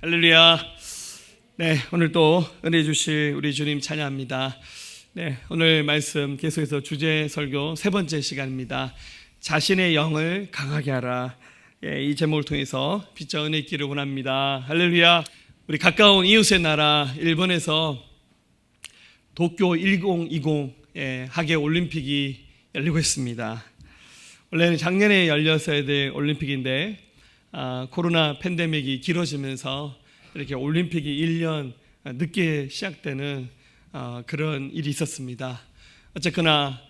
할렐루야. 네, 오늘 또 은혜 주실 우리 주님 찬양합니다. 네, 오늘 말씀 계속해서 주제 설교 세 번째 시간입니다. 자신의 영을 강하게 하라. 이 제목을 통해서 빛과 은혜 있기를 원합니다. 할렐루야. 우리 가까운 이웃의 나라 일본에서 도쿄 1020 하계 올림픽이 열리고 있습니다. 원래는 작년에 열렸어야 될 올림픽인데 코로나 팬데믹이 길어지면서 이렇게 올림픽이 1년 늦게 시작되는 그런 일이 있었습니다. 어쨌거나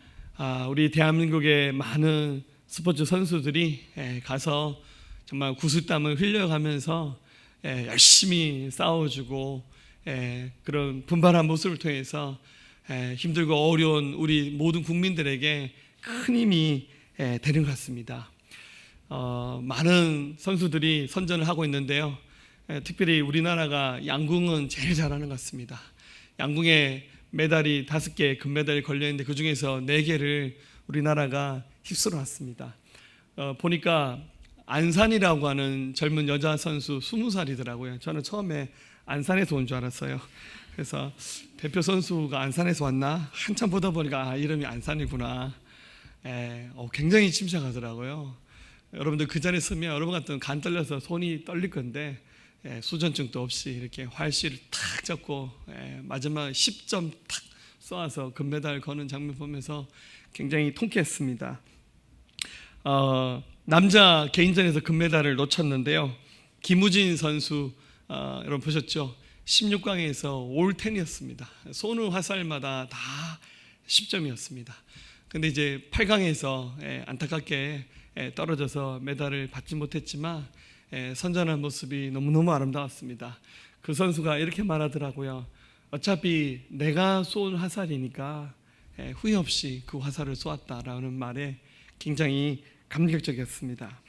우리 대한민국의 많은 스포츠 선수들이 가서 정말 구슬땀을 흘려가면서 열심히 싸워주고 그런 분발한 모습을 통해서 힘들고 어려운 우리 모든 국민들에게 큰 힘이 되는 것 같습니다. 많은 선수들이 선전을 하고 있는데요. 특별히 우리나라가 양궁은 제일 잘하는 것 같습니다. 양궁에 메달이 5개 금메달이 걸려있는데 그 중에서 4개를 우리나라가 휩쓸어 왔습니다. 보니까 안산이라고 하는 젊은 여자 선수 20살이더라고요. 저는 처음에 안산에서 온 줄 알았어요. 그래서 대표 선수가 안산에서 왔나? 한참 보다 보니까 이름이 안산이구나. 굉장히 침착하더라고요. 여러분들 그 자리에 서면 여러분 같으면 간 떨려서 손이 떨릴 건데 수전증도 없이 이렇게 활시를 탁 잡고 마지막 10점 탁 쏘아서 금메달 거는 장면 보면서 굉장히 통쾌했습니다. 남자 개인전에서 금메달을 놓쳤는데요. 김우진 선수 여러분 보셨죠? 16강에서 올10이었습니다. 쏘는 화살마다 다 10점이었습니다. 근데 이제 8강에서 안타깝게 떨어져서 메달을 받지 못했지만 선전한 모습이 너무너무 아름다웠습니다. 그 선수가 이렇게 말하더라고요. 어차피 내가 쏜 화살이니까 후회 없이 그 화살을 쏘았다라는 말에 굉장히 감격적이었습니다.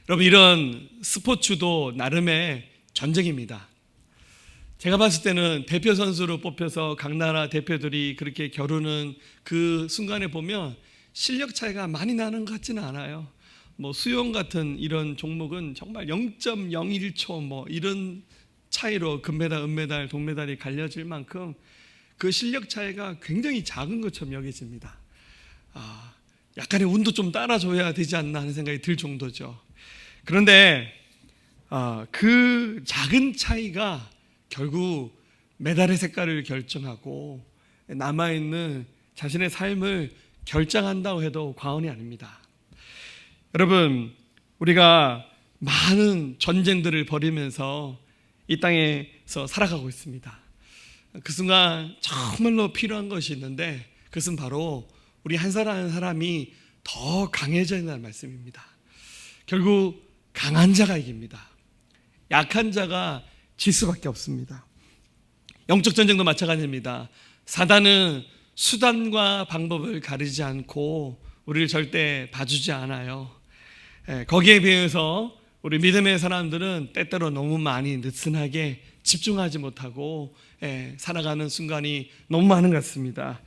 여러분, 이런 스포츠도 나름의 전쟁입니다. 제가 봤을 때는 대표 선수로 뽑혀서 각 나라 대표들이 그렇게 겨루는 그 순간에 보면 실력 차이가 많이 나는 것 같지는 않아요. 수영 같은 이런 종목은 정말 0.01초 이런 차이로 금메달, 은메달, 동메달이 갈려질 만큼 그 실력 차이가 굉장히 작은 것처럼 여겨집니다. 약간의 운도 좀 따라줘야 되지 않나 하는 생각이 들 정도죠. 그런데 그 작은 차이가 결국 메달의 색깔을 결정하고 남아있는 자신의 삶을 결정한다고 해도 과언이 아닙니다. 여러분, 우리가 많은 전쟁들을 벌이면서 이 땅에서 살아가고 있습니다. 그 순간 정말로 필요한 것이 있는데 그것은 바로 우리 한 사람 한 사람이 더 강해져야 한다는 말씀입니다. 결국 강한 자가 이깁니다. 약한 자가 질 수밖에 없습니다. 영적 전쟁도 마찬가지입니다. 사단은 수단과 방법을 가리지 않고 우리를 절대 봐주지 않아요. 거기에 비해서 우리 믿음의 사람들은 때때로 너무 많이 느슨하게 집중하지 못하고 살아가는 순간이 너무 많은 것 같습니다.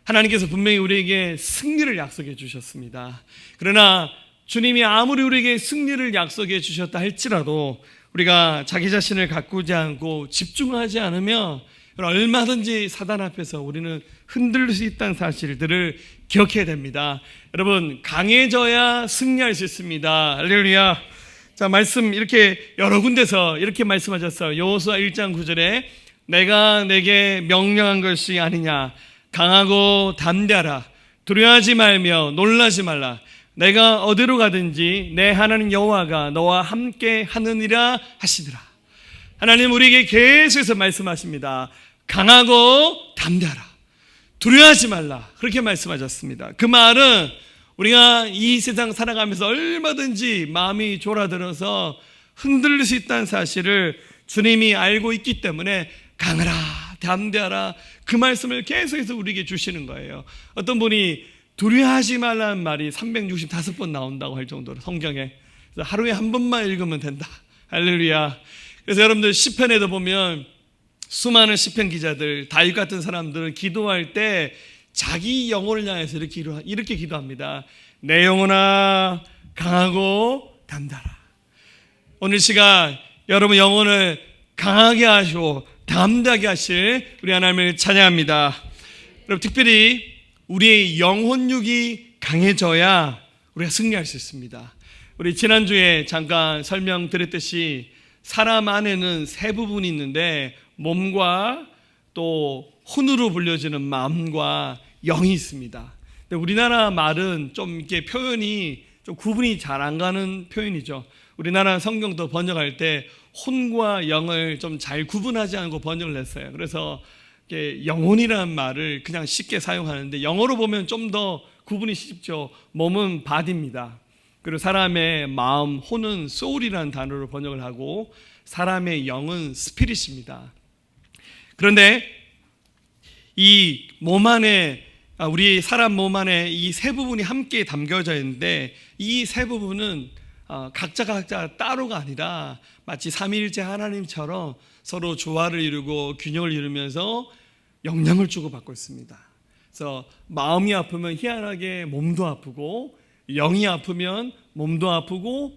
하나님께서 분명히 우리에게 승리를 약속해 주셨습니다. 그러나 주님이 아무리 우리에게 승리를 약속해 주셨다 할지라도 우리가 자기 자신을 가꾸지 않고 집중하지 않으면 얼마든지 사단 앞에서 우리는 흔들릴 수 있다는 사실들을 기억해야 됩니다. 여러분, 강해져야 승리할 수 있습니다. 할렐루야. 자, 말씀 이렇게 여러 군데서 이렇게 말씀하셨어요. 여호수아 1장 9절에 내가 내게 명령한 것이 아니냐, 강하고 담대하라, 두려워하지 말며 놀라지 말라, 내가 어디로 가든지 내 하나님 여호와가 너와 함께 하느니라 하시더라. 하나님 우리에게 계속해서 말씀하십니다. 강하고 담대하라, 두려워하지 말라, 그렇게 말씀하셨습니다. 그 말은 우리가 이 세상 살아가면서 얼마든지 마음이 졸아들어서 흔들릴 수 있다는 사실을 주님이 알고 있기 때문에 강하라, 담대하라, 그 말씀을 계속해서 우리에게 주시는 거예요. 어떤 분이 두려워하지 말라는 말이 365번 나온다고 할 정도로 성경에, 그래서 하루에 한 번만 읽으면 된다. 할렐루야. 그래서 여러분들 시편에도 보면 수많은 시편 기자들, 다윗 같은 사람들은 기도할 때 자기 영혼을 향해서 이렇게 기도합니다. 내 영혼아 강하고 담대하라. 오늘 시간 여러분 영혼을 강하게 하시고 담대하게 하실 우리 하나님을 찬양합니다. 여러분 특별히 우리의 영혼육이 강해져야 우리가 승리할 수 있습니다. 우리 지난주에 잠깐 설명드렸듯이 사람 안에는 세 부분이 있는데 몸과 또 혼으로 불려지는 마음과 영이 있습니다. 근데 우리나라 말은 좀 이렇게 표현이 좀 구분이 잘 안 가는 표현이죠. 우리나라 성경도 번역할 때 혼과 영을 좀 잘 구분하지 않고 번역을 했어요. 그래서 영혼이라는 말을 그냥 쉽게 사용하는데 영어로 보면 좀 더 구분이 쉽죠. 몸은 body입니다. 그리고 사람의 마음, 혼은 soul이라는 단어로 번역을 하고 사람의 영은 spirit입니다. 그런데 이 몸 안에 우리 사람 몸 안에 이 세 부분이 함께 담겨져 있는데 이 세 부분은 각자 따로가 아니라 마치 삼위일체 하나님처럼 서로 조화를 이루고 균형을 이루면서 영향을 주고받고 있습니다. 그래서 마음이 아프면 희한하게 몸도 아프고 영이 아프면 몸도 아프고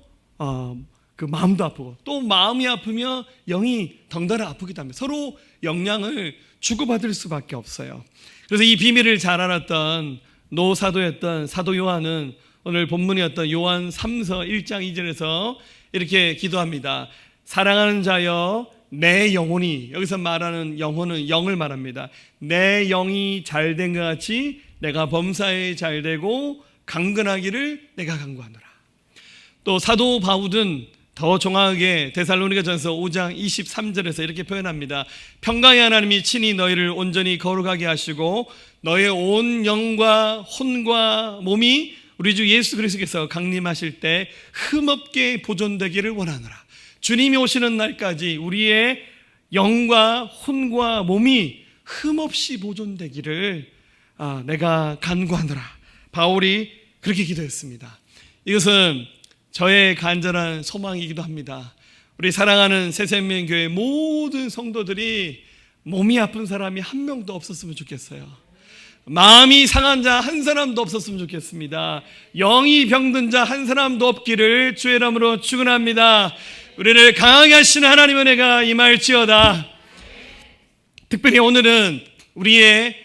그 마음도 아프고 또 마음이 아프면 영이 덩달아 아프기도 합니다. 서로 영향을 주고받을 수밖에 없어요. 그래서 이 비밀을 잘 알았던 노사도였던 사도 요한은 오늘 본문이었던 요한 3서 1장 2절에서 이렇게 기도합니다. 사랑하는 자여 내 영혼이, 여기서 말하는 영혼은 영을 말합니다. 내 영이 잘된 것 같이 내가 범사에 잘되고 강건하기를 내가 간구하노라. 또 사도 바울은 더 정확하게 데살로니가전서 5장 23절에서 이렇게 표현합니다. 평강의 하나님이 친히 너희를 온전히 거룩하게 하시고 너의 온 영과 혼과 몸이 우리 주 예수 그리스도께서 강림하실 때 흠없게 보존되기를 원하노라. 주님이 오시는 날까지 우리의 영과 혼과 몸이 흠없이 보존되기를 내가 간구하노라. 바울이 그렇게 기도했습니다. 이것은 저의 간절한 소망이기도 합니다. 우리 사랑하는 새생명교회 모든 성도들이 몸이 아픈 사람이 한 명도 없었으면 좋겠어요. 마음이 상한 자 한 사람도 없었으면 좋겠습니다. 영이 병든 자 한 사람도 없기를 주의 이름으로 축원합니다. 우리를 강하게 하시는 하나님의 은혜가 임할지어다. 특별히 오늘은 우리의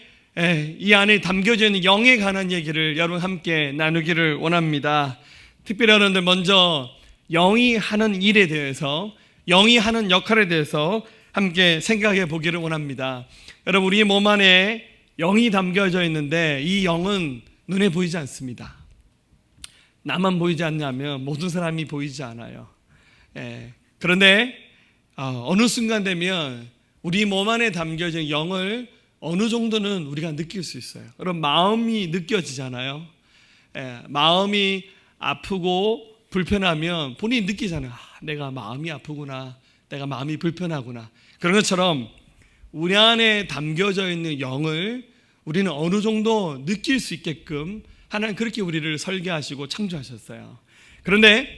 이 안에 담겨져 있는 영에 관한 얘기를 여러분 함께 나누기를 원합니다. 특별히 여러분들 먼저 영이 하는 일에 대해서, 영이 하는 역할에 대해서 함께 생각해 보기를 원합니다. 여러분 우리 몸 안에 영이 담겨져 있는데 이 영은 눈에 보이지 않습니다. 나만 보이지 않냐면 모든 사람이 보이지 않아요. 그런데 어느 순간 되면 우리 몸 안에 담겨진 영을 어느 정도는 우리가 느낄 수 있어요. 그럼 마음이 느껴지잖아요. 마음이 아프고 불편하면 본인이 느끼잖아요. 내가 마음이 아프구나, 내가 마음이 불편하구나. 그런 것처럼 우리 안에 담겨져 있는 영을 우리는 어느 정도 느낄 수 있게끔 하나님 그렇게 우리를 설계하시고 창조하셨어요. 그런데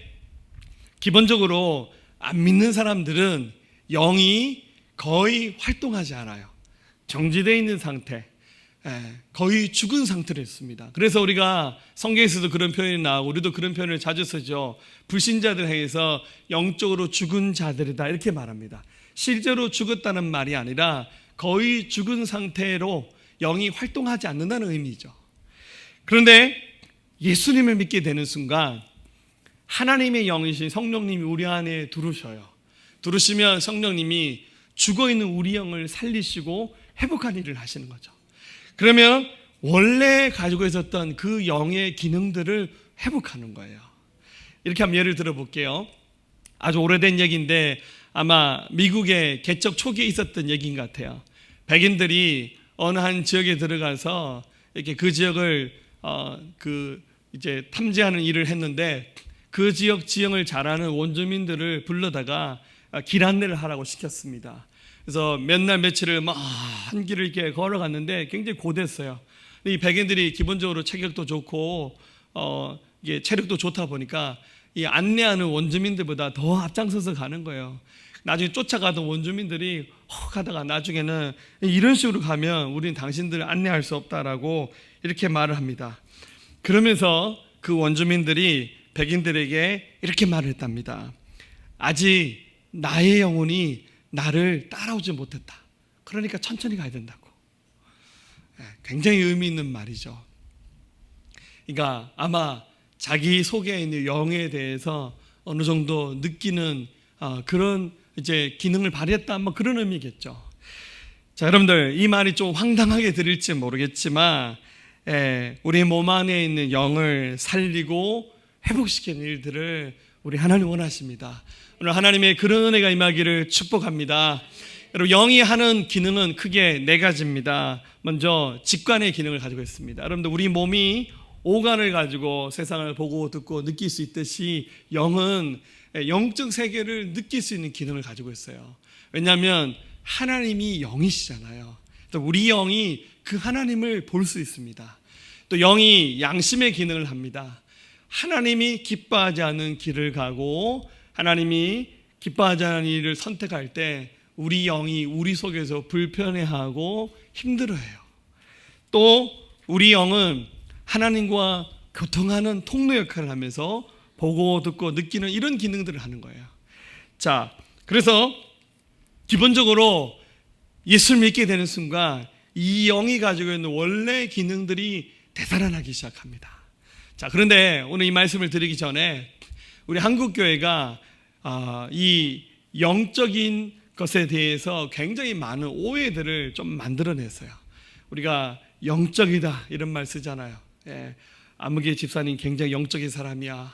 기본적으로 안 믿는 사람들은 영이 거의 활동하지 않아요. 정지되어 있는 상태, 거의 죽은 상태로 있습니다. 그래서 우리가 성경에서도 그런 표현이 나오고 우리도 그런 표현을 자주 쓰죠. 불신자들 향해서 영적으로 죽은 자들이다 이렇게 말합니다. 실제로 죽었다는 말이 아니라 거의 죽은 상태로 영이 활동하지 않는다는 의미죠. 그런데 예수님을 믿게 되는 순간 하나님의 영이신 성령님이 우리 안에 들어오셔요. 들어오시면 성령님이 죽어있는 우리 영을 살리시고 회복한 일을 하시는 거죠. 그러면 원래 가지고 있었던 그 영의 기능들을 회복하는 거예요. 이렇게 한번 예를 들어볼게요. 아주 오래된 얘기인데 아마 미국의 개척 초기에 있었던 얘기인 것 같아요. 백인들이 어느 한 지역에 들어가서 이렇게 그 지역을 이제 탐지하는 일을 했는데 그 지형을 잘 아는 원주민들을 불러다가 길 안내를 하라고 시켰습니다. 그래서 몇 날 며칠을 먼 길을 이렇게 걸어갔는데 굉장히 고됐어요. 이 백인들이 기본적으로 체격도 좋고 이게 체력도 좋다 보니까 이 안내하는 원주민들보다 더 앞장서서 가는 거예요. 나중에 쫓아가던 원주민들이 가다가 나중에는 이런 식으로 가면 우리는 당신들을 안내할 수 없다라고 이렇게 말을 합니다. 그러면서 그 원주민들이 백인들에게 이렇게 말을 했답니다. 아직 나의 영혼이 나를 따라오지 못했다. 그러니까 천천히 가야 된다고. 굉장히 의미 있는 말이죠. 그러니까 아마 자기 속에 있는 영에 대해서 어느 정도 느끼는 그런 이제 기능을 발휘했다, 뭐 그런 의미겠죠. 자, 여러분들, 이 말이 좀 황당하게 들릴지 모르겠지만 우리 몸 안에 있는 영을 살리고 회복시키는 일들을 우리 하나님 원하십니다. 오늘 하나님의 그런 은혜가 임하기를 축복합니다. 여러분, 영이 하는 기능은 크게 네 가지입니다. 먼저 직관의 기능을 가지고 있습니다. 여러분들, 우리 몸이 오감을 가지고 세상을 보고 듣고 느낄 수 있듯이 영은 영적 세계를 느낄 수 있는 기능을 가지고 있어요. 왜냐하면 하나님이 영이시잖아요. 또 우리 영이 그 하나님을 볼 수 있습니다. 또 영이 양심의 기능을 합니다. 하나님이 기뻐하지 않는 길을 가고 하나님이 기뻐하지 않는 일을 선택할 때 우리 영이 우리 속에서 불편해하고 힘들어해요. 또 우리 영은 하나님과 교통하는 통로 역할을 하면서 보고 듣고 느끼는 이런 기능들을 하는 거예요. 자, 그래서 기본적으로 예수를 믿게 되는 순간 이 영이 가지고 있는 원래 기능들이 되살아나기 시작합니다. 자, 그런데 오늘 이 말씀을 드리기 전에 우리 한국교회가 이 영적인 것에 대해서 굉장히 많은 오해들을 좀 만들어냈어요. 우리가 영적이다 이런 말 쓰잖아요. 아무개 집사님 굉장히 영적인 사람이야.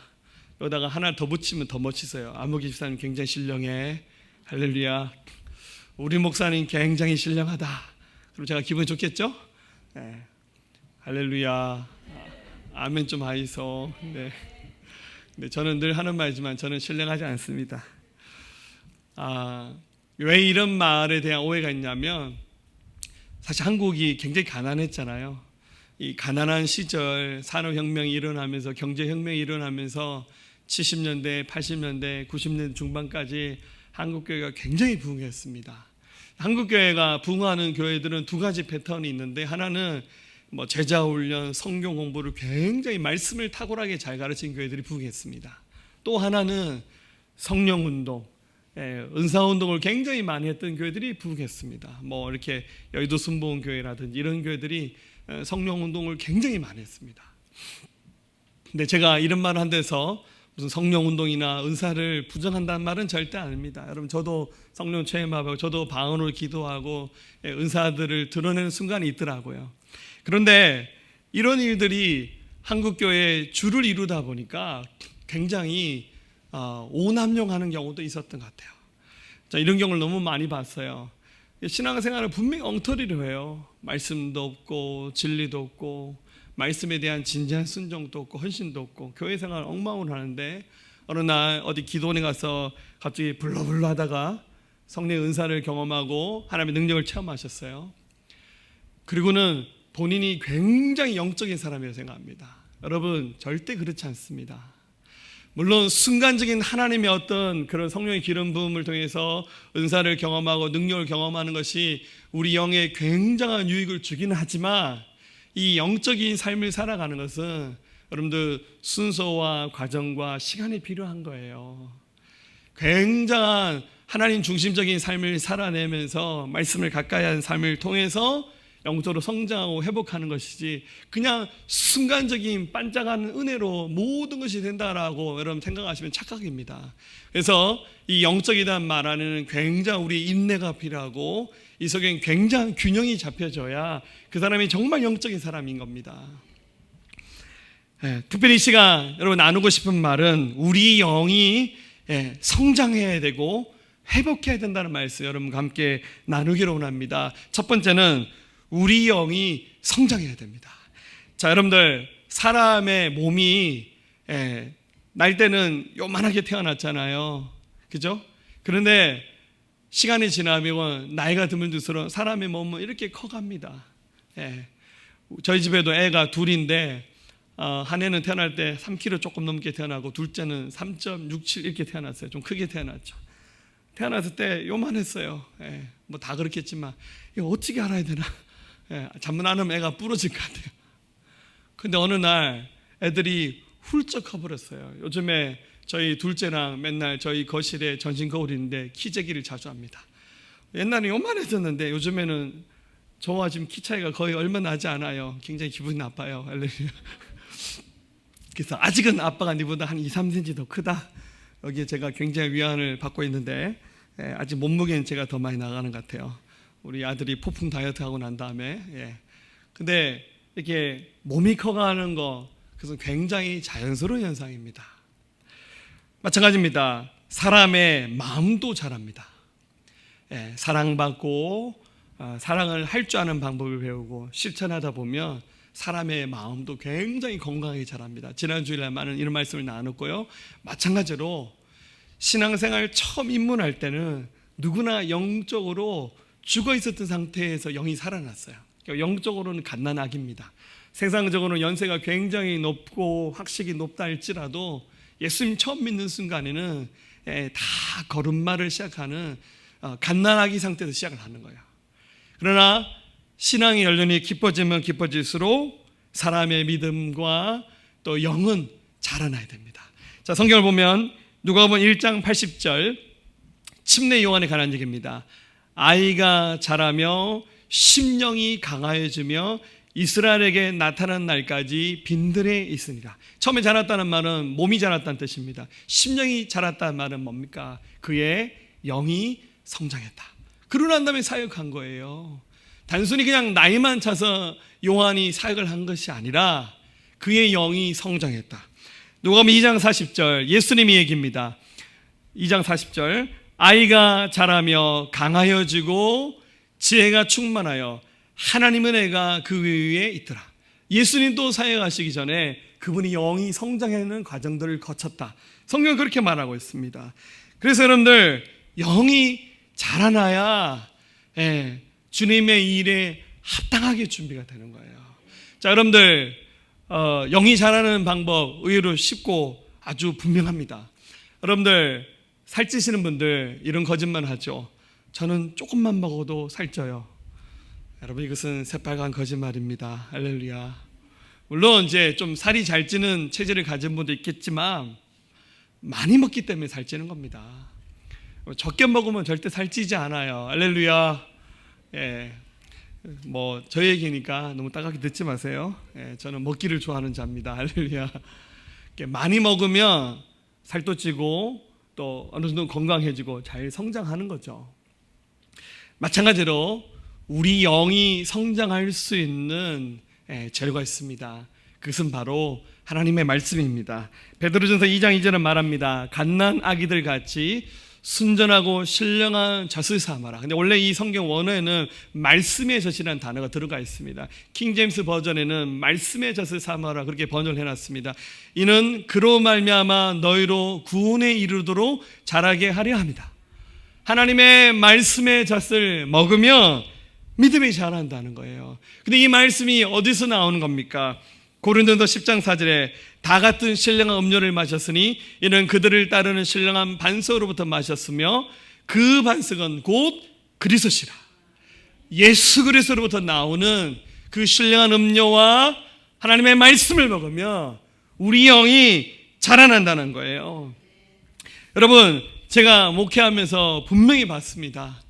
여기다가 하나 더 붙이면 더 멋있어요. 아무개 집사님 굉장히 신령해. 할렐루야. 우리 목사님 굉장히 신령하다. 그럼 제가 기분이 좋겠죠? 할렐루야. 아멘 좀 하이소. 네, 저는 늘 하는 말이지만 저는 신령하지 않습니다. 왜 이런 말에 대한 오해가 있냐면 사실 한국이 굉장히 가난했잖아요. 이 가난한 시절 산업혁명이 일어나면서 경제혁명이 일어나면서 70년대, 80년대, 90년대 중반까지 한국교회가 굉장히 부흥했습니다. 한국교회가 부흥하는 교회들은 두 가지 패턴이 있는데 하나는 뭐 제자훈련, 성경 공부를 굉장히 말씀을 탁월하게 잘 가르친 교회들이 부흥했습니다. 또 하나는 성령운동, 은사운동을 굉장히 많이 했던 교회들이 부흥했습니다. 뭐 이렇게 여의도 순복음교회라든지 이런 교회들이 성령운동을 굉장히 많이 했습니다. 근데 제가 이런 말을 한 데서 무슨 성령운동이나 은사를 부정한다는 말은 절대 아닙니다. 여러분, 저도 성령 체험하고 저도 방언으로 기도하고 은사들을 드러내는 순간이 있더라고요. 그런데 이런 일들이 한국교회에 주를 이루다 보니까 굉장히 오남용하는 경우도 있었던 것 같아요. 자, 이런 경우를 너무 많이 봤어요. 신앙생활을 분명히 엉터리로 해요. 말씀도 없고 진리도 없고 말씀에 대한 진지한 순종도 없고 헌신도 없고 교회 생활 엉망으로 하는데 어느 날 어디 기도원에 가서 갑자기 불러불러 하다가 성령의 은사를 경험하고 하나님의 능력을 체험하셨어요. 그리고는 본인이 굉장히 영적인 사람이라고 생각합니다. 여러분, 절대 그렇지 않습니다. 물론 순간적인 하나님의 어떤 그런 성령의 기름 부음을 통해서 은사를 경험하고 능력을 경험하는 것이 우리 영에 굉장한 유익을 주기는 하지만 이 영적인 삶을 살아가는 것은 여러분들 순서와 과정과 시간이 필요한 거예요. 굉장한 하나님 중심적인 삶을 살아내면서 말씀을 가까이 하는 삶을 통해서 영적으로 성장하고 회복하는 것이지 그냥 순간적인 반짝하는 은혜로 모든 것이 된다라고 여러분 생각하시면 착각입니다. 그래서 이 영적이란 말 안에는 굉장히 우리 인내가 필요하고 이 속엔 굉장한 균형이 잡혀져야 그 사람이 정말 영적인 사람인 겁니다. 특별히 이 시간 여러분 나누고 싶은 말은 우리 영이 성장해야 되고 회복해야 된다는 말씀 여러분과 함께 나누기로 원합니다. 첫 번째는 우리 영이 성장해야 됩니다. 자, 여러분들 사람의 몸이 날 때는 요만하게 태어났잖아요. 그죠? 그런데 시간이 지나면 나이가 들면 들수록 사람의 몸은 이렇게 커갑니다. 저희 집에도 애가 둘인데 한 애는 태어날 때 3kg 조금 넘게 태어나고 둘째는 3.67 이렇게 태어났어요. 좀 크게 태어났죠. 태어났을 때 요만했어요. 뭐 다 그렇겠지만 이거 어떻게 알아야 되나? 잠만 안 하면 애가 부러질 것 같아요. 근데 어느 날 애들이 훌쩍 커버렸어요. 요즘에 저희 둘째랑 맨날 저희 거실에 전신 거울이 있는데 키재기를 자주 합니다. 옛날에 요만했었는데 요즘에는 저와 지금 키 차이가 거의 얼마 나지 않아요. 굉장히 기분이 나빠요. 할렐루야. 그래서 아직은 아빠가 니보다 한 2, 3cm 더 크다. 여기에 제가 굉장히 위안을 받고 있는데 아직 몸무게는 제가 더 많이 나가는 것 같아요. 우리 아들이 폭풍 다이어트 하고 난 다음에 근데 이렇게 몸이 커가는 거 그것은 굉장히 자연스러운 현상입니다. 마찬가지입니다. 사람의 마음도 자랍니다. 사랑받고 사랑을 할 줄 아는 방법을 배우고 실천하다 보면 사람의 마음도 굉장히 건강하게 자랍니다. 지난 주일날 많은 이런 말씀을 나눴고요. 마찬가지로 신앙생활 처음 입문할 때는 누구나 영적으로 죽어 있었던 상태에서 영이 살아났어요. 영적으로는 갓난아기입니다. 세상적으로는 연세가 굉장히 높고 학식이 높다 할지라도 예수님 처음 믿는 순간에는 다 걸음마를 시작하는 갓난아기 상태에서 시작을 하는 거예요. 그러나 신앙이 여전히 깊어지면 깊어질수록 사람의 믿음과 또 영은 자라나야 됩니다. 자, 성경을 보면 누가복음 1장 80절 침례 요한에 관한 얘기입니다. 아이가 자라며 심령이 강하여지며 이스라엘에게 나타난 날까지 빈들에 있으니라. 처음에 자랐다는 말은 몸이 자랐다는 뜻입니다. 심령이 자랐다는 말은 뭡니까? 그의 영이 성장했다. 그러고 난 다음에 사역한 거예요. 단순히 그냥 나이만 차서 요한이 사역을 한 것이 아니라 그의 영이 성장했다. 누가복음 2장 40절 예수님이 얘기입니다. 2장 40절 아이가 자라며 강하여지고 지혜가 충만하여 하나님의 은혜가 그 위에 있더라. 예수님도 사역하시기 전에 그분이 영이 성장하는 과정들을 거쳤다. 성경은 그렇게 말하고 있습니다. 그래서 여러분들 영이 자라나야 주님의 일에 합당하게 준비가 되는 거예요. 자, 여러분들 영이 자라는 방법 의외로 쉽고 아주 분명합니다. 여러분들 살찌시는 분들 이런 거짓말 하죠. 저는 조금만 먹어도 살쪄요. 여러분 이것은 새빨간 거짓말입니다. 할렐루야. 물론 이제 좀 살이 잘 찌는 체질을 가진 분도 있겠지만 많이 먹기 때문에 살찌는 겁니다. 적게 먹으면 절대 살찌지 않아요. 할렐루야. 뭐 저 얘기니까 너무 따갑게 듣지 마세요. 저는 먹기를 좋아하는 자입니다. 할렐루야. 많이 먹으면 살도 찌고 또 어느 정도 건강해지고 잘 성장하는 거죠. 마찬가지로 우리 영이 성장할 수 있는 재료가 있습니다. 그것은 바로 하나님의 말씀입니다. 베드로전서 2장 2절은 말합니다. 갓난 아기들 같이 순전하고 신령한 젖을 삼아라. 근데 원래 이 성경 원어에는 말씀의 젖이라는 단어가 들어가 있습니다. 킹제임스 버전에는 말씀의 젖을 삼아라 그렇게 번역을 해놨습니다. 이는 그로 말미암아 너희로 구원에 이르도록 자라게 하려 합니다. 하나님의 말씀의 젖을 먹으면 믿음이 자란다는 거예요. 근데 이 말씀이 어디서 나오는 겁니까? 고린도서 10장 4절에 다 같은 신령한 음료를 마셨으니 이는 그들을 따르는 신령한 반석으로부터 마셨으며 그 반석은 곧 그리스도시라. 예수 그리스도로부터 나오는 그 신령한 음료와 하나님의 말씀을 먹으면 우리 영이 자라난다는 거예요. 여러분 제가 목회하면서 분명히 봤습니다.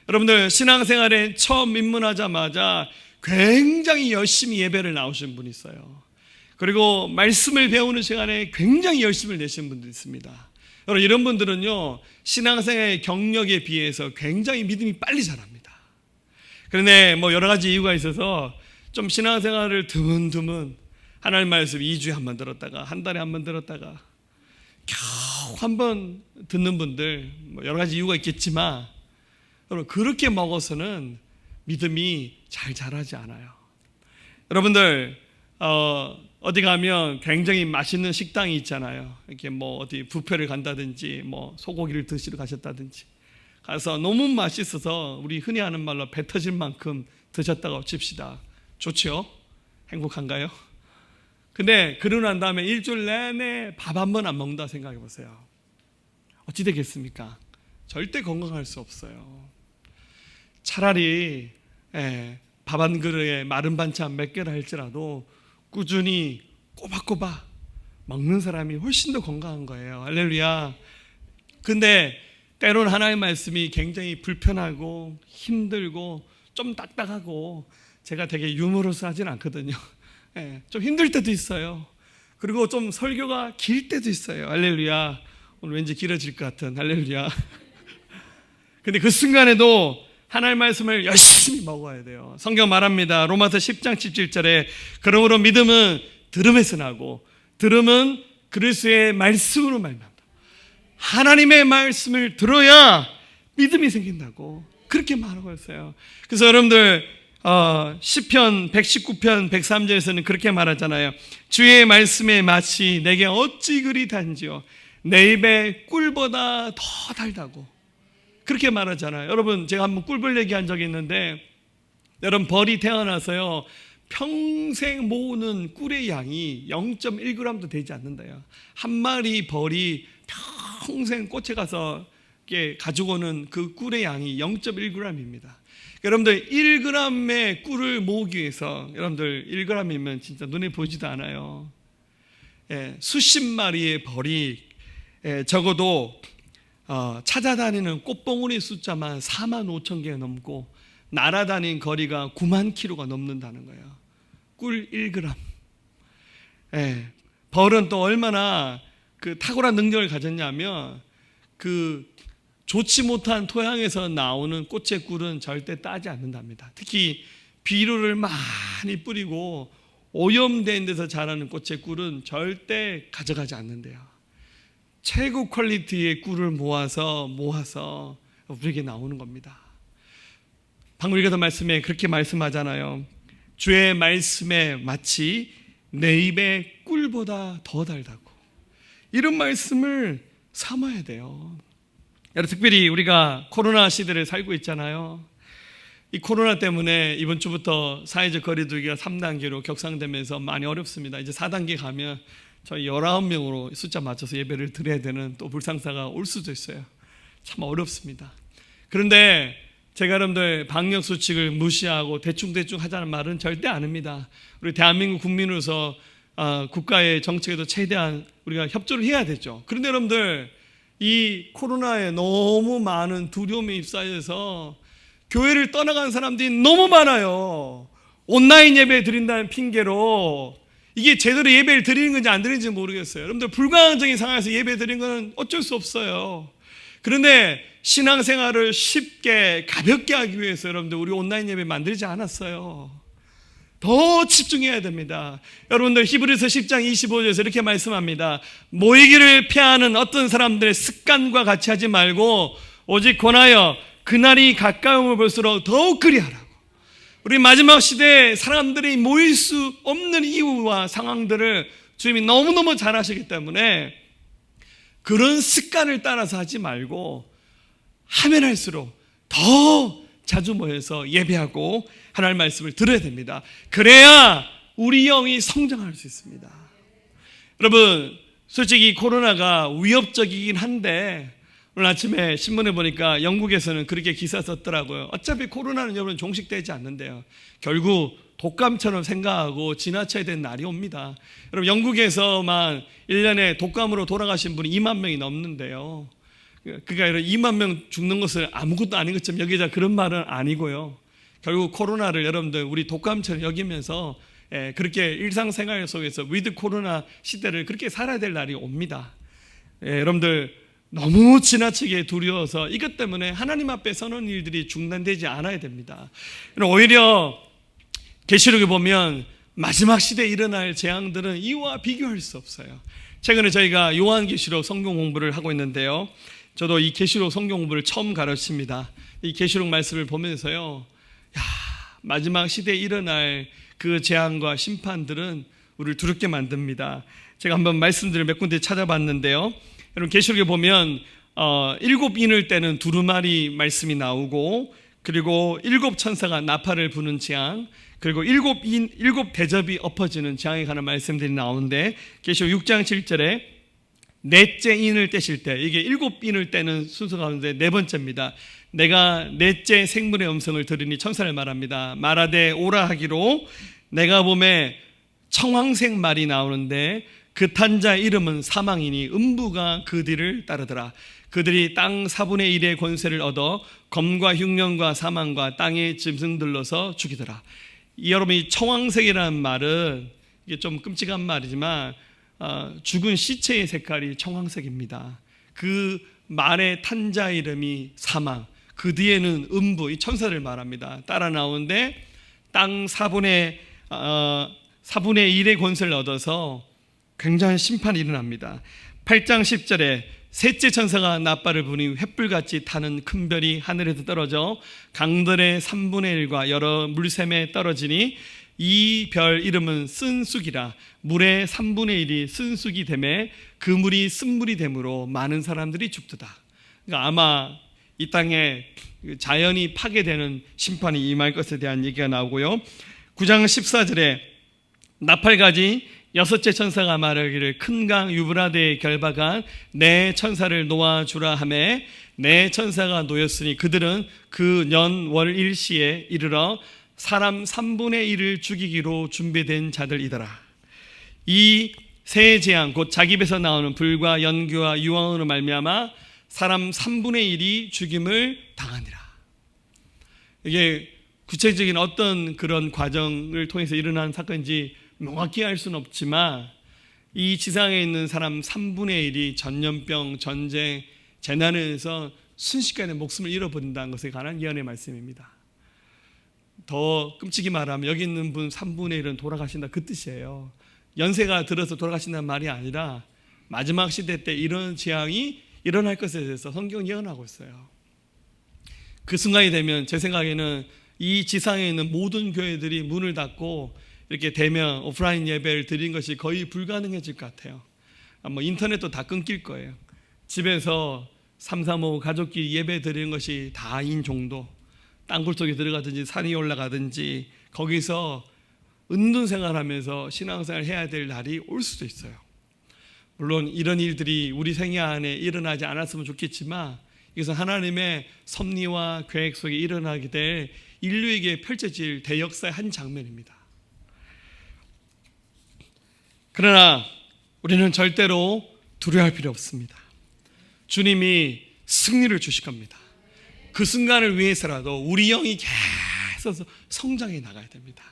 여러분들 신앙생활에 처음 입문하자마자 굉장히 열심히 예배를 나오신 분이 있어요. 그리고 말씀을 배우는 시간에 굉장히 열심을 내시는 분들이 있습니다. 여러분 이런 분들은요 신앙생활의 경력에 비해서 굉장히 믿음이 빨리 자랍니다. 그런데 뭐 여러 가지 이유가 있어서 좀 신앙생활을 드문드문 하나님 말씀 2주에 한 번 들었다가 한 달에 한 번 들었다가 겨우 한 번 듣는 분들 뭐 여러 가지 이유가 있겠지만 여러분 그렇게 먹어서는 믿음이 잘 자라지 않아요. 여러분들 어디 가면 굉장히 맛있는 식당이 있잖아요. 이렇게 뭐 어디 뷔페를 간다든지 뭐 소고기를 드시러 가셨다든지 가서 너무 맛있어서 우리 흔히 하는 말로 배 터질 만큼 드셨다고 칩시다. 좋죠? 행복한가요? 근데 그러고 난 다음에 일주일 내내 밥 한 번 안 먹는다 생각해 보세요. 어찌 되겠습니까? 절대 건강할 수 없어요. 차라리 밥 한 그릇에 마른 반찬 몇 개를 할지라도 꾸준히 꼬박꼬박 먹는 사람이 훨씬 더 건강한 거예요. 할렐루야. 근데 때로는 하나님의 말씀이 굉장히 불편하고 힘들고 좀 딱딱하고 제가 되게 유머러스하진 않거든요. 좀 힘들 때도 있어요. 그리고 좀 설교가 길 때도 있어요. 할렐루야. 오늘 왠지 길어질 것 같은 할렐루야. 근데 그 순간에도 하나님의 말씀을 열심히 먹어야 돼요. 성경 말합니다. 로마서 10장 17절에 그러므로 믿음은 들음에서 나고 들음은 그리스도의 말씀으로 말합니다. 하나님의 말씀을 들어야 믿음이 생긴다고 그렇게 말하고 있어요. 그래서 여러분들 시편 119편 103절에서는 그렇게 말하잖아요. 주의 말씀의 맛이 내게 어찌 그리 단지요 내 입에 꿀보다 더 달다고 그렇게 말하잖아요. 여러분 제가 한번 꿀벌 얘기한 적이 있는데 여러분 벌이 태어나서요 평생 모으는 꿀의 양이 0.1g도 되지 않는다요. 한 마리 벌이 평생 꽃에 가서 가지고 오는 그 꿀의 양이 0.1g입니다. 여러분들 1g의 꿀을 모으기 위해서 여러분들 1g이면 진짜 눈에 보이지도 않아요. 수십 마리의 벌이 적어도 찾아다니는 꽃봉오리 숫자만 45,000개가 넘고 날아다닌 거리가 9만 킬로가 넘는다는 거예요. 꿀 1g. 벌은 또 얼마나 그 탁월한 능력을 가졌냐면 그 좋지 못한 토양에서 나오는 꽃의 꿀은 절대 따지 않는답니다. 특히 비료를 많이 뿌리고 오염된 데서 자라는 꽃의 꿀은 절대 가져가지 않는데요. 최고 퀄리티의 꿀을 모아서 우리에게 나오는 겁니다. 방금 읽었던 말씀에 그렇게 말씀하잖아요. 주의 말씀에 마치 내 입의 꿀보다 더 달다고. 이런 말씀을 삼아야 돼요. 여러분 특별히 우리가 코로나 시대를 살고 있잖아요. 이 코로나 때문에 이번 주부터 사회적 거리두기가 3단계로 격상되면서 많이 어렵습니다. 이제 4단계 가면 저희 19명으로 숫자 맞춰서 예배를 드려야 되는 또 불상사가 올 수도 있어요. 참 어렵습니다. 그런데 제가 여러분들 방역 수칙을 무시하고 대충 하자는 말은 절대 안 합니다. 우리 대한민국 국민으로서 국가의 정책에도 최대한 우리가 협조를 해야 되죠. 그런데 여러분들 이 코로나에 너무 많은 두려움에 휩싸여서 교회를 떠나간 사람들이 너무 많아요. 온라인 예배 드린다는 핑계로 이게 제대로 예배를 드리는 건지 안 드리는지 모르겠어요. 여러분들 불가항적인 상황에서 예배 드리는 건 어쩔 수 없어요. 그런데 신앙생활을 쉽게 가볍게 하기 위해서 여러분들 우리 온라인 예배 만들지 않았어요. 더 집중해야 됩니다. 여러분들 히브리서 10장 25절에서 이렇게 말씀합니다. 모이기를 피하는 어떤 사람들의 습관과 같이 하지 말고 오직 권하여 그날이 가까움을 볼수록 더욱 그리하라고. 우리 마지막 시대에 사람들이 모일 수 없는 이유와 상황들을 주님이 너무너무 잘 아시기 때문에 그런 습관을 따라서 하지 말고 하면 할수록 더 자주 모여서 예배하고 하나님의 말씀을 들어야 됩니다. 그래야 우리 영이 성장할 수 있습니다. 여러분 솔직히 코로나가 위협적이긴 한데 오늘 아침에 신문에 보니까 영국에서는 그렇게 기사 썼더라고요. 어차피 코로나는 여러분 종식되지 않는데요. 결국 독감처럼 생각하고 지나쳐야 되는 날이 옵니다. 여러분 영국에서만 1년에 독감으로 돌아가신 분이 2만 명이 넘는데요. 그러니까 2만 명 죽는 것을 아무것도 아닌 것처럼 여기자 그런 말은 아니고요. 결국 코로나를 여러분들 우리 독감처럼 여기면서 그렇게 일상생활 속에서 위드 코로나 시대를 그렇게 살아야 될 날이 옵니다. 여러분들 너무 지나치게 두려워서 이것 때문에 하나님 앞에 서는 일들이 중단되지 않아야 됩니다. 오히려 계시록에 보면 마지막 시대에 일어날 재앙들은 이와 비교할 수 없어요. 최근에 저희가 요한계시록 성경 공부를 하고 있는데요. 저도 이 계시록 성경 공부를 처음 가르칩니다. 이 계시록 말씀을 보면서요. 마지막 시대에 일어날 그 재앙과 심판들은 우리를 두렵게 만듭니다. 제가 한번 말씀들을 몇 군데 찾아봤는데요. 여러분 계시록에 보면 7인을 떼는 두루마리 말씀이 나오고 그리고 7 천사가 나팔을 부는 재앙 그리고 7 대접이 엎어지는 재앙에 관한 말씀들이 나오는데 계시록 6장 7절에 넷째 인을 떼실 때 이게 7인을 떼는 순서 가운데 네 번째입니다. 내가 넷째 생물의 음성을 들으니 천사를 말합니다. 말하되 오라 하기로 내가 보매 청황색 말이 나오는데 그 탄 자 이름은 사망이니 음부가 그 뒤를 따르더라. 그들이 땅 4분의 1의 권세를 얻어 검과 흉년과 사망과 땅의 짐승들로서 죽이더라. 여러분이 청황색이라는 말은 이게 좀 끔찍한 말이지만 죽은 시체의 색깔이 청황색입니다. 그 말의 탄 자 이름이 사망, 그 뒤에는 음부, 이 천사를 말합니다. 따라 나오는데 땅 4분의 1의 권세를 얻어서 굉장한 심판이 일어납니다. 8장 10절에 셋째 천사가 나팔을 부니 횃불같이 타는 큰 별이 하늘에서 떨어져 강들의 3분의 1과 여러 물샘에 떨어지니 이 별 이름은 쓴쑥이라. 물의 3분의 1이 쓴쑥이 되매 그 물이 쓴물이 되므로 많은 사람들이 죽도다. 그러니까 아마 이 땅에 자연이 파괴되는 심판이 임할 것에 대한 얘기가 나오고요. 9장 14절에 나팔가지 여섯째 천사가 말하기를 큰 강 유브라데에 결박한 내 천사를 놓아주라 하매 내 천사가 놓였으니 그들은 그 년 월 일시에 이르러 사람 3분의 1을 죽이기로 준비된 자들이더라. 이 세 재앙 곧 자기 입에서 나오는 불과 연기와 유황으로 말미암아 사람 3분의 1이 죽임을 당하니라. 이게 구체적인 어떤 그런 과정을 통해서 일어난 사건인지 명확히 알 수는 없지만 이 지상에 있는 사람 3분의 1이 전염병, 전쟁, 재난에 의해서 순식간에 목숨을 잃어버린다는 것에 관한 예언의 말씀입니다. 더 끔찍이 말하면 여기 있는 분 3분의 1은 돌아가신다 그 뜻이에요. 연세가 들어서 돌아가신다는 말이 아니라 마지막 시대 때 이런 재앙이 일어날 것에 대해서 성경은 예언하고 있어요. 그 순간이 되면 제 생각에는 이 지상에 있는 모든 교회들이 문을 닫고 이렇게 대면 오프라인 예배를 드린 것이 거의 불가능해질 것 같아요. 인터넷도 다 끊길 거예요. 집에서 335 가족끼리 예배 드리는 것이 다인 정도, 땅굴 속에 들어가든지 산에 올라가든지 거기서 은둔 생활하면서 신앙생활을 해야 될 날이 올 수도 있어요. 물론 이런 일들이 우리 생애 안에 일어나지 않았으면 좋겠지만 이것은 하나님의 섭리와 계획 속에 일어나게 될 인류에게 펼쳐질 대역사의 한 장면입니다. 그러나 우리는 절대로 두려워할 필요 없습니다. 주님이 승리를 주실 겁니다. 그 순간을 위해서라도 우리 영이 계속 성장해 나가야 됩니다.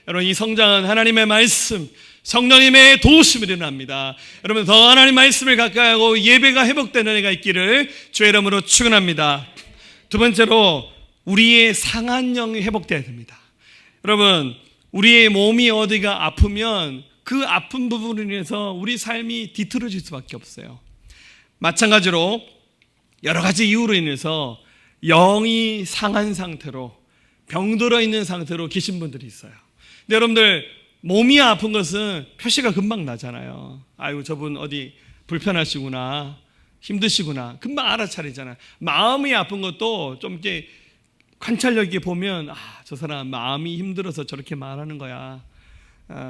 여러분, 이 성장은 하나님의 말씀, 성령님의 도우심으로 일어납니다. 여러분, 더 하나님 말씀을 가까이 하고 예배가 회복되는 해가 있기를 주의 이름으로 축원합니다. 두 번째로 우리의 상한 영이 회복되어야 됩니다. 여러분, 우리의 몸이 어디가 아프면 그 아픈 부분으로 인해서 우리 삶이 뒤틀어질 수밖에 없어요. 마찬가지로 여러 가지 이유로 인해서 영이 상한 상태로 병들어 있는 상태로 계신 분들이 있어요. 근데 여러분들, 몸이 아픈 것은 표시가 금방 나잖아요. 아이고, 저분 어디 불편하시구나, 힘드시구나, 금방 알아차리잖아요. 마음이 아픈 것도 좀 이렇게 관찰력 있게 보면 저 사람 마음이 힘들어서 저렇게 말하는 거야.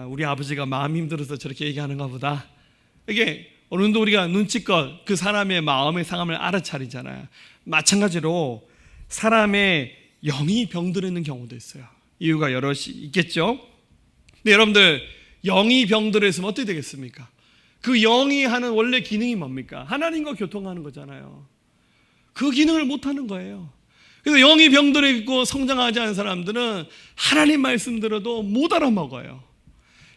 우리 아버지가 마음이 힘들어서 저렇게 얘기하는가 보다. 이게 어느 정도 우리가 눈치껏 그 사람의 마음의 상함을 알아차리잖아요. 마찬가지로 사람의 영이 병들어 있는 경우도 있어요. 이유가 여럿이 있겠죠. 근데 여러분들, 영이 병들어 있으면 어떻게 되겠습니까? 그 영이 하는 원래 기능이 뭡니까? 하나님과 교통하는 거잖아요. 그 기능을 못하는 거예요. 그래서 영이 병들어 있고 성장하지 않은 사람들은 하나님 말씀 들어도 못 알아먹어요.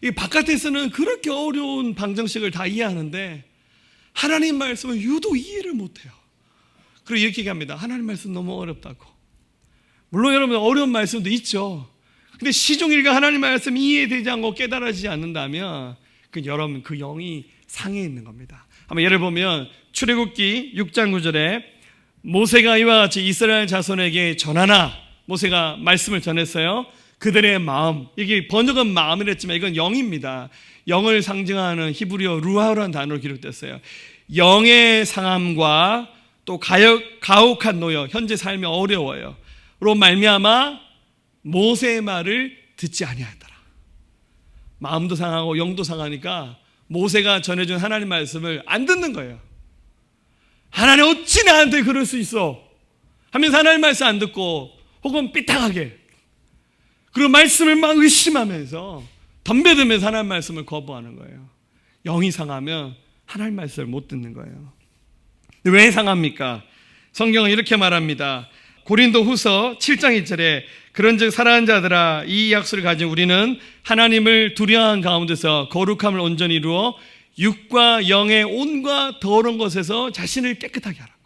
이 바깥에서는 그렇게 어려운 방정식을 다 이해하는데 하나님 말씀은 유독 이해를 못해요. 그리고 이렇게 얘기합니다. 하나님 말씀 너무 어렵다고. 물론 여러분, 어려운 말씀도 있죠. 근데 시종일관 하나님 말씀 이해되지 않고 깨달아지지 않는다면 여러분, 그 영이 상해 있는 겁니다. 한번 예를 보면 출애굽기 6장 9절에 모세가 이와 같이 이스라엘 자손에게 전하나, 모세가 말씀을 전했어요. 그들의 마음, 이게 번역은 마음이랬지만 이건 영입니다. 영을 상징하는 히브리어 루아라는 단어로 기록됐어요. 영의 상함과 또 가혹한 노여, 현재 삶이 어려워요. 로 말미암아 모세의 말을 듣지 아니하였더라. 마음도 상하고 영도 상하니까 모세가 전해준 하나님 말씀을 안 듣는 거예요. 하나님 어찌 나한테 그럴 수 있어 하면서 하나님 말씀 안 듣고, 혹은 삐딱하게 그리고 말씀을 막 의심하면서 덤벼들면서 하나님 말씀을 거부하는 거예요. 영이 상하면 하나님 말씀을 못 듣는 거예요. 왜 상합니까? 성경은 이렇게 말합니다. 고린도후서 7장 1절에 그런즉 사랑하는 자들아 이 약속을 가진 우리는 하나님을 두려워한 가운데서 거룩함을 온전히 이루어 육과 영의 온갖 더러운 것에서 자신을 깨끗하게 하라고.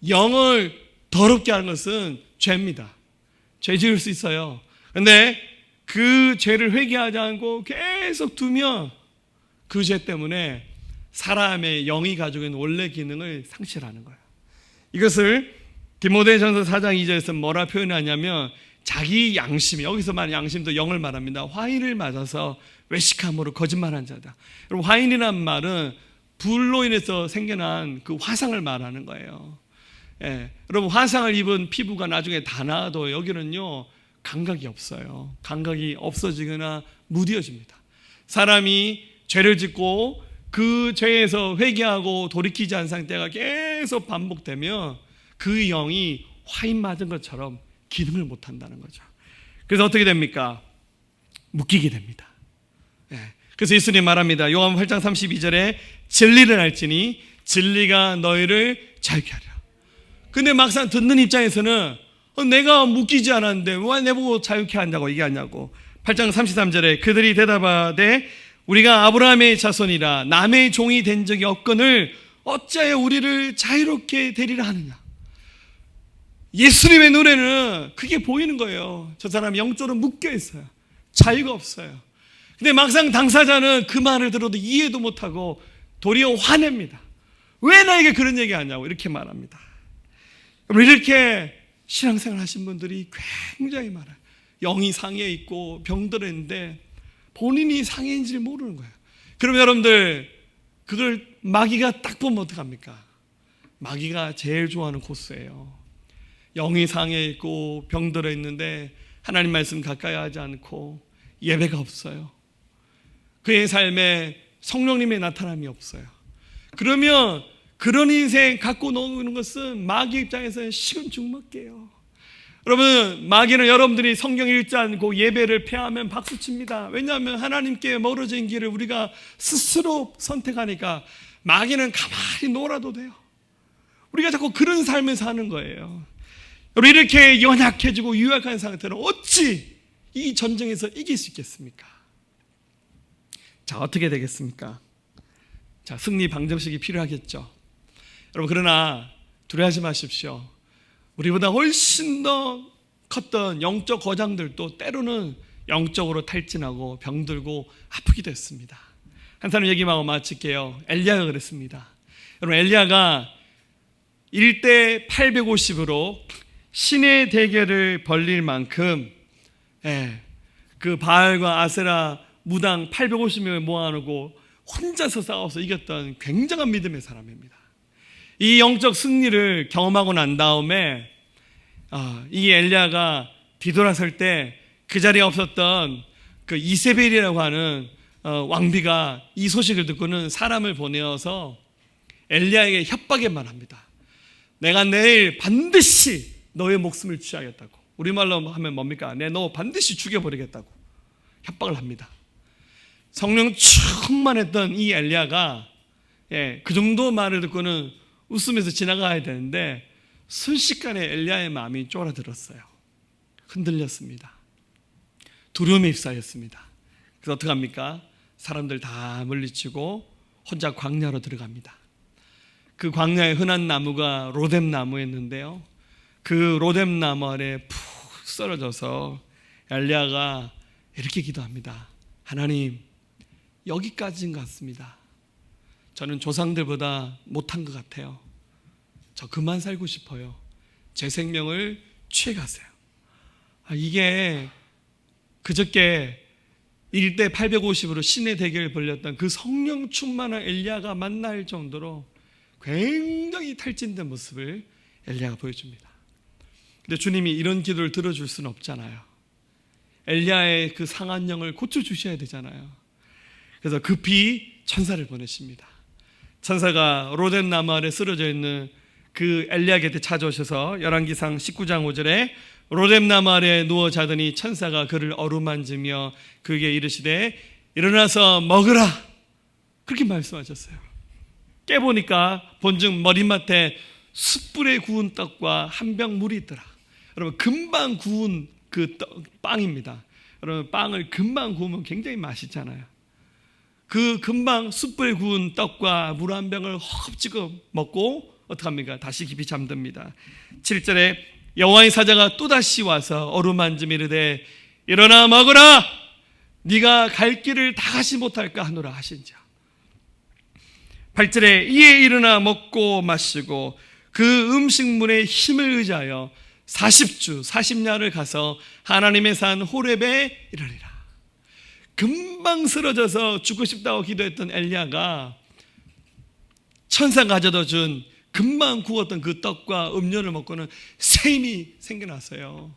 영을 더럽게 하는 것은 죄입니다. 죄 지을 수 있어요. 그런데 그 죄를 회개하지 않고 계속 두면 그 죄 때문에 사람의 영이 가지고 있는 원래 기능을 상실하는 거예요. 이것을 디모데전서 4장 2절에서 뭐라 표현하냐면 자기 양심, 여기서 말하는 양심도 영을 말합니다. 화인을 맞아서 외식함으로 거짓말한 자다. 여러분, 화인이란 말은 불로 인해서 생겨난 그 화상을 말하는 거예요. 예, 여러분, 화상을 입은 피부가 나중에 다 나아도 여기는요 감각이 없어요. 감각이 없어지거나 무뎌집니다. 사람이 죄를 짓고 그 죄에서 회개하고 돌이키지 않은 상태가 계속 반복되면 그 영이 화인 맞은 것처럼 기능을 못한다는 거죠. 그래서 어떻게 됩니까? 묶이게 됩니다. 예. 그래서 예수님 말합니다. 요한 8장 32절에 진리를 알지니 진리가 너희를 자유케 하리라. 근데 막상 듣는 입장에서는 내가 묶이지 않았는데 왜 내보고 자유케 한다고 얘기하냐고. 8장 33절에 그들이 대답하되 우리가 아브라함의 자손이라 남의 종이 된 적이 없거늘 어찌하여 우리를 자유롭게 되리라 하느냐. 예수님의 눈에는 그게 보이는 거예요. 저 사람이 영적으로 묶여 있어요. 자유가 없어요. 근데 막상 당사자는 그 말을 들어도 이해도 못하고 도리어 화냅니다. 왜 나에게 그런 얘기 하냐고 이렇게 말합니다. 이렇게 신앙생활 하신 분들이 굉장히 많아요. 영이 상해 있고 병들어 있는데 본인이 상해인지를 모르는 거예요. 그럼 여러분들 그걸 마귀가 딱 보면 어떡합니까? 마귀가 제일 좋아하는 코스예요. 영이 상해 있고 병들어 있는데 하나님 말씀 가까이 하지 않고 예배가 없어요. 그의 삶에 성령님의 나타남이 없어요. 그러면 그런 인생 갖고 노는 것은 마귀 입장에서는 식은 죽 먹게요. 여러분, 마귀는 여러분들이 성경 읽지 않고 예배를 폐하면 박수칩니다. 왜냐하면 하나님께 멀어진 길을 우리가 스스로 선택하니까 마귀는 가만히 놀아도 돼요. 우리가 자꾸 그런 삶을 사는 거예요. 여러분, 이렇게 연약해지고 유약한 상태로 어찌 이 전쟁에서 이길 수 있겠습니까? 자, 어떻게 되겠습니까? 자, 승리 방정식이 필요하겠죠. 여러분, 그러나 두려워하지 마십시오. 우리보다 훨씬 더 컸던 영적 거장들도 때로는 영적으로 탈진하고 병들고 아프기도 했습니다. 한 사람 얘기하고 마칠게요. 엘리야가 그랬습니다. 여러분, 엘리야가 1대 850으로 신의 대결을 벌릴 만큼 그 바알과 아세라 무당 850명을 모아놓고 혼자서 싸워서 이겼던 굉장한 믿음의 사람입니다. 이 영적 승리를 경험하고 난 다음에 이 엘리야가 뒤돌아설 때 그 자리에 없었던 그 이세벨이라고 하는 왕비가 이 소식을 듣고는 사람을 보내어서 엘리야에게 협박에만 합니다. 내가 내일 반드시 너의 목숨을 취하겠다고. 우리말로 하면 뭡니까? 너 반드시 죽여버리겠다고 협박을 합니다. 성령 충만했던 이 엘리야가 그 정도 말을 듣고는 웃으면서 지나가야 되는데 순식간에 엘리야의 마음이 쫄아들었어요. 흔들렸습니다. 두려움에 휩싸였습니다. 그래서 어떻게 합니까? 사람들 다 물리치고 혼자 광야로 들어갑니다. 그 광야의 흔한 나무가 로뎀 나무였는데요, 그 로뎀 나무 아래 푹 쓰러져서 엘리야가 이렇게 기도합니다. 하나님, 여기까지인 것 같습니다. 저는 조상들보다 못한 것 같아요. 저 그만 살고 싶어요. 제 생명을 취해가세요. 이게 그저께 1대 850으로 신의 대결을 벌였던 그 성령 충만한 엘리야가 만날 정도로 굉장히 탈진된 모습을 엘리야가 보여줍니다. 근데 주님이 이런 기도를 들어줄 수는 없잖아요. 엘리야의 그 상한 영을 고쳐주셔야 되잖아요. 그래서 급히 천사를 보내십니다. 천사가 로뎀 나무 아래 쓰러져 있는 그 엘리야 곁에 찾아오셔서 열왕기상 19장 5절에 로뎀 나무 아래 누워 자더니 천사가 그를 어루만지며 그에게 이르시되 일어나서 먹으라. 그렇게 말씀하셨어요. 깨보니까 본즉 머리맡에 숯불에 구운 떡과 한 병 물이 있더라. 여러분, 금방 구운 그 빵입니다. 여러분, 빵을 금방 구우면 굉장히 맛있잖아요. 그 금방 숯불에 구운 떡과 물 한 병을 허겁지겁 먹고 어떡합니까? 다시 깊이 잠듭니다. 7절에 여호와의 사자가 또다시 와서 어루만지며 이르되 일어나 먹으라, 네가 갈 길을 다 가지 못할까 하노라 하신지라. 8절에 이에 일어나 먹고 마시고 그 음식물의 힘을 의지하여 40주 40야를 가서 하나님의 산 호렙에 이르리라. 금방 쓰러져서 죽고 싶다고 기도했던 엘리야가 천사가 가져다 준 금방 구웠던 그 떡과 음료를 먹고는 새 힘이 생겨났어요.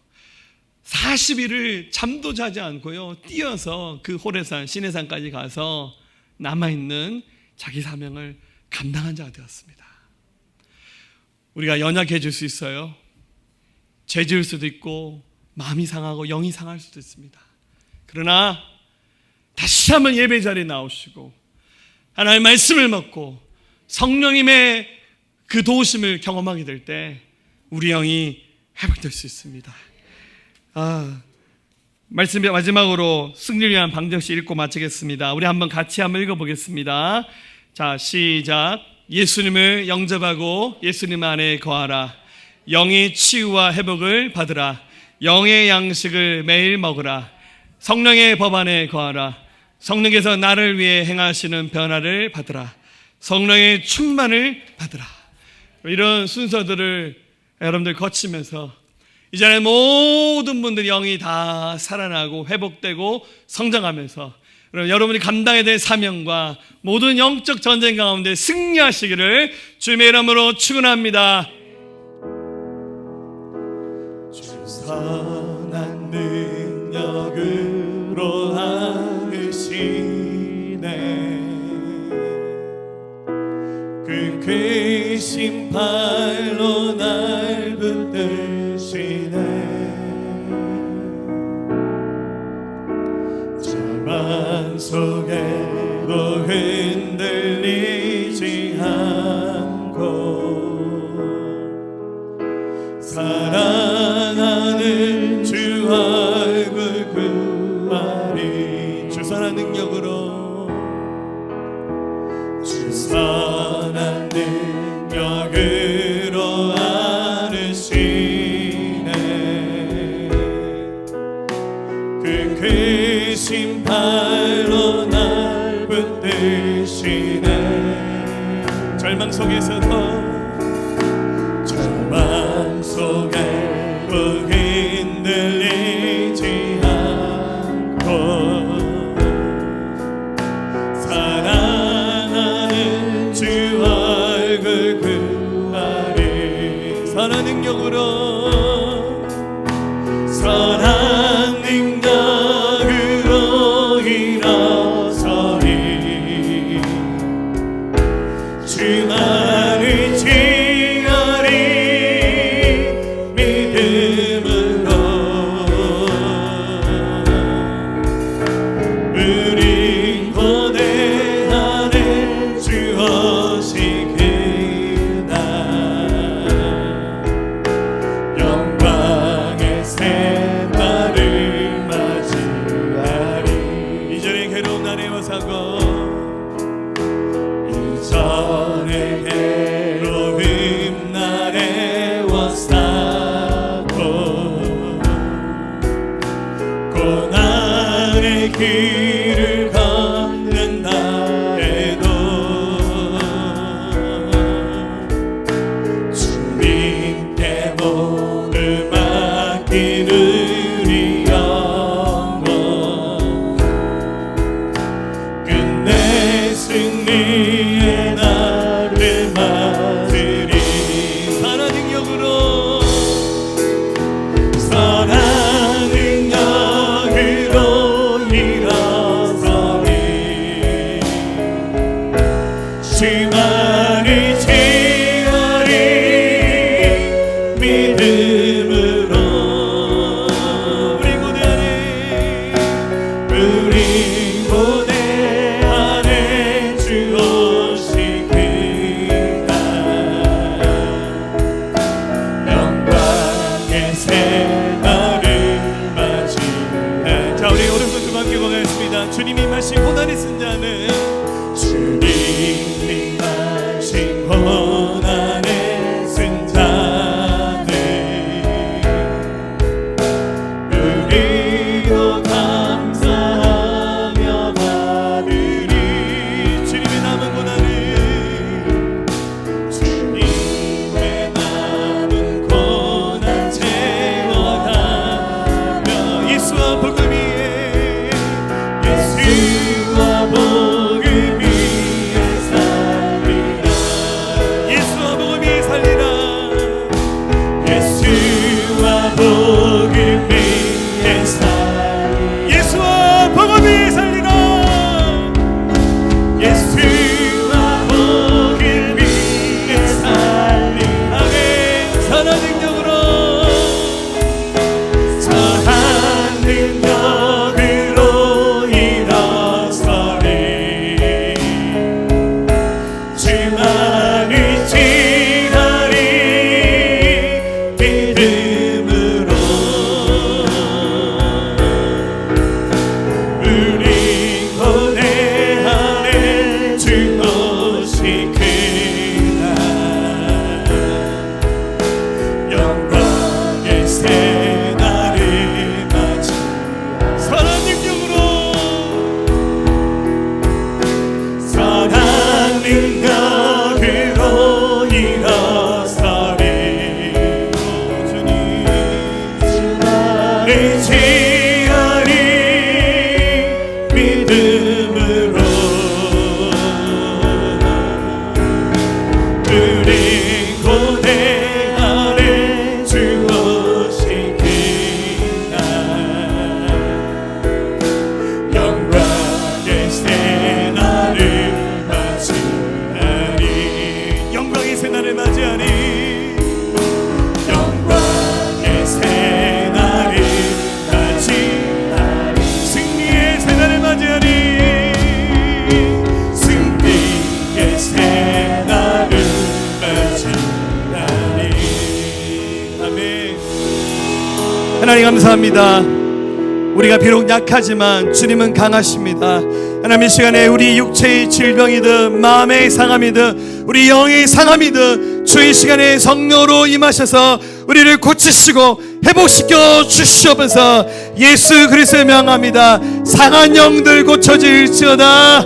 40일을 잠도 자지 않고요, 뛰어서 그 호렙산 시내산까지 가서 남아있는 자기 사명을 감당한 자가 되었습니다. 우리가 연약해질 수 있어요. 죄 지을 수도 있고 마음이 상하고 영이 상할 수도 있습니다. 그러나 다시 한번 예배 자리에 나오시고 하나님의 말씀을 먹고 성령님의 그 도우심을 경험하게 될 때 우리 영이 회복될 수 있습니다. 말씀 마지막으로 승리를 위한 방정식 읽고 마치겠습니다. 우리 한번 같이 한번 읽어보겠습니다. 자, 시작. 예수님을 영접하고 예수님 안에 거하라. 영의 치유와 회복을 받으라. 영의 양식을 매일 먹으라. 성령의 법 안에 거하라. 성령께서 나를 위해 행하시는 변화를 받으라. 성령의 충만을 받으라. 이런 순서들을 여러분들 거치면서 이제는 모든 분들이 영이 다 살아나고 회복되고 성장하면서 여러분이 감당해야 될 사명과 모든 영적 전쟁 가운데 승리하시기를 주님의 이름으로 축원합니다. 주 선한 능력으로 하시네 그 크신 팔로 날 붙드시네 절망 속에도 흔들리지 않고 사랑하는 주 얼굴 구하리. 주 선한 능력으로 주 선한 능력으로 안으시네 그 크신 팔로 날 붙드시네 절망 속에서도 절망 속에도 흔들리지 않고 사랑하는 주 얼굴 구하리. 선한 능력으로 선한 능력으로 일어서리 주만을 길을 걷는다 해도 주님께 모두 맡기는 우리 영혼 끝내 승리의 날을 맞으리. 선한 능력으로 선한 능력으로 주만을 지으리 믿음으로 우리 고대 안에 주 복음 위에 살리 예수와 복음 위에 살리라. 예수와 복음 위에 살리 아멘. 선한 능력으로 선한 능력으로 일어서리 주만을 지나리 믿음으로 우리 고대 안에 주 것이 그날 영광의 새날을 맞이 선한 능력으로 선한 능력으로 일어서리 주님 주만을 지으리 믿음으로 우리 고대 안에 주 오신 그날 영광의 새날을 맞이하리 영광의 새날을 맞이하리 영광의 새날을 맞이하리 승리의 새날을 맞이하리 승리의 새날을 맞이하리 아멘. 하나님 감사합니다. 우리가 비록 약하지만 주님은 강하십니다. 하나님 이 시간에 우리 육체의 질병이든 마음의 상함이든 우리 영의 상함이든 주의 시간에 성령으로 임하셔서 우리를 고치시고 회복시켜 주시옵소서. 예수 그리스도의 명합니다. 상한 영들 고쳐질지어다.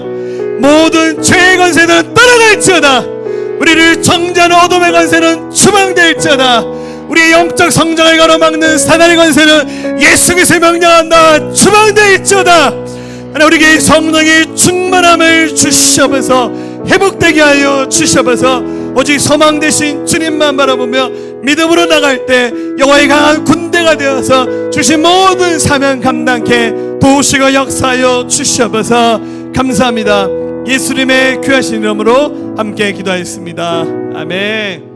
모든 죄의 권세는 떠나갈지어다. 우리를 정죄하는 어둠의 권세는 추방될지어다. 우리의 영적 성장을 가로막는 사단의 권세는 예수 그리스도의 명령한다. 추방될지어다. 하나님 우리에게 성령의 충만함을 주시옵소서. 회복되게 하여 주시옵소서. 오직 소망 되신 주님만 바라보며 믿음으로 나갈 때 여호와의 강한 군대가 되어서 주신 모든 사명 감당케 도우시고 역사하여 주시옵소서. 감사합니다. 예수님의 귀하신 이름으로 함께 기도하였습니다. 아멘.